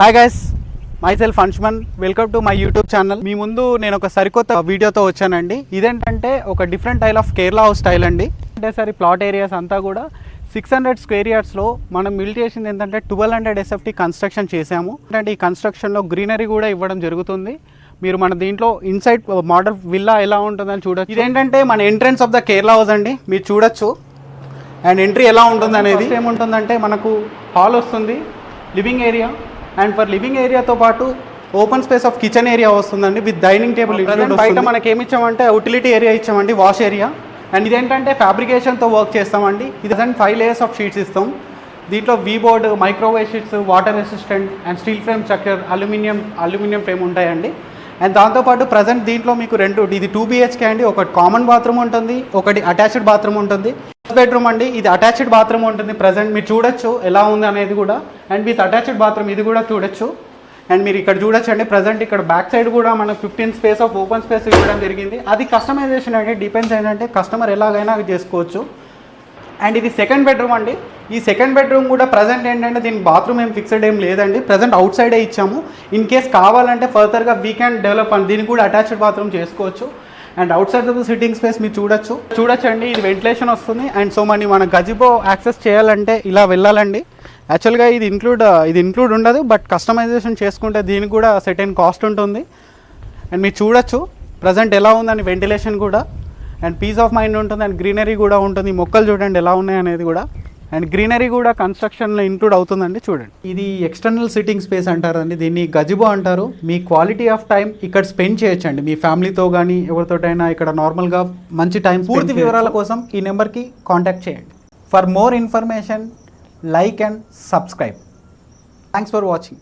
Hi guys, myself Anshuman. Welcome to my YouTube channel. మీ ముందు నేను ఒక సరికొత్త వీడియోతో వచ్చానండి. ఇదేంటంటే ఒక different style of Kerala house style అండి. అంటే సరే ప్లాట్ ఏరియాస్ అంతా కూడా 600 స్క్వేర్ యార్డ్స్లో మనం బిల్డ్ చేసింది ఏంటంటే 1200 SFT కన్స్ట్రక్షన్ చేసాము. అంటే ఈ కన్స్ట్రక్షన్లో గ్రీనరీ కూడా ఇవ్వడం జరుగుతుంది. మీరు మన దీంట్లో ఇన్సైడ్ మోడల్ విల్లా ఎలా ఉంటుందని చూడొచ్చు. ఇదేంటంటే మన entrance of the Kerala house అండి, మీరు చూడొచ్చు. అండ్ ఎంట్రీ ఎలా ఉంటుంది అనేది ఏముంటుందంటే మనకు హాల్ వస్తుంది, living area, and for living ఏరియాతో పాటు open space of kitchen area వస్తుందండి విత్ డైనింగ్ టేబుల్. బయట మనకి ఏమి ఇచ్చామంటే యూటిలిటీ ఏరియా ఇచ్చామండి, వాష్ ఏరియా. అండ్ ఇదేంటంటే ఫ్యాబ్రికేషన్తో వర్క్ చేస్తామండి. ఇది 5 లేయర్స్ ఆఫ్ షీట్స్ ఇస్తాం. దీంట్లో we board, microwave sheets, water resistant and steel frame structure, aluminium frame ఉంటాయండి. అండ్ దాంతోపాటు ప్రజెంట్ దీంట్లో మీకు ఇది 2 BHK అండి. ఒకటి కామన్ బాత్రూమ్ ఉంటుంది, ఒకటి అటాచ్డ్ బాత్రూమ్ ఉంటుంది. బెడ్రూమ్ అండి, ఇది అటాచ్డ్ బాత్రూమ్ ఉంటుంది. ప్రజెంట్ మీరు చూడొచ్చు ఎలా ఉంది అనేది కూడా. అండ్ విత్ అటాచ్డ్ బాత్రూమ్ ఇది కూడా చూడొచ్చు. అండ్ మీరు ఇక్కడ చూడొచ్చండి, ప్రజెంట్ ఇక్కడ బ్యాక్ సైడ్ కూడా మనకు 15 స్పేస్ ఆఫ్ ఓపెన్ స్పేస్ ఇవ్వడం జరిగింది. అది కస్టమైజేషన్ అండి, డిపెండ్స్ ఏంటంటే కస్టమర్ ఎలాగైనా చేసుకోవచ్చు. అండ్ ఇది సెకండ్ బెడ్రూమ్ అండి. ఈ సెకండ్ బెడ్రూమ్ కూడా ప్రజెంట్ ఏంటంటే దీనికి బాత్రూమ్ ఏం ఫిక్స్డ్ ఏం లేదండి, ప్రజెంట్ అవుట్ సైడే ఇచ్చాము. ఇన్ కేస్ కావాలంటే ఫర్దర్గా వీ క్యాన్ డెవలప్ అండి, దీనికి కూడా అటాచ్డ్ బాత్రూమ్ చేసుకోవచ్చు. And out side of the sitting space మీరు చూడొచ్చండి, ఇది వెంటిలేషన్ వస్తుంది. అండ్ సో మన గజిబో యాక్సెస్ చేయాలంటే ఇలా వెళ్ళాలండి. యాక్చువల్గా ఇది ఇంక్లూడ్ ఉండదు, బట్ కస్టమైజేషన్ చేసుకుంటే దీనికి కూడా సెటైన్ కాస్ట్ ఉంటుంది. అండ్ మీరు చూడొచ్చు ప్రజెంట్ ఎలా ఉందని వెంటిలేషన్ కూడా. అండ్ పీస్ ఆఫ్ మైండ్ ఉంటుంది. అండ్ గ్రీనరీ కూడా ఉంటుంది. మొక్కలు చూడండి ఎలా ఉన్నాయి అనేది కూడా. అండ్ గ్రీనరీ కూడా కన్స్ట్రక్షన్లో ఇంక్లూడ్ అవుతుందండి, చూడండి. ఇది ఎక్స్టర్నల్ సిట్టింగ్ స్పేస్ అంటారండి, దీన్ని గజిబో అంటారు. మీ క్వాలిటీ ఆఫ్ టైం ఇక్కడ స్పెండ్ చేయొచ్చండి, మీ ఫ్యామిలీతో కానీ ఎవరితోటైనా ఇక్కడ నార్మల్గా మంచి టైం. పూర్తి వివరాల కోసం ఈ నెంబర్కి కాంటాక్ట్ చేయండి. For more information, like and subscribe. Thanks for watching.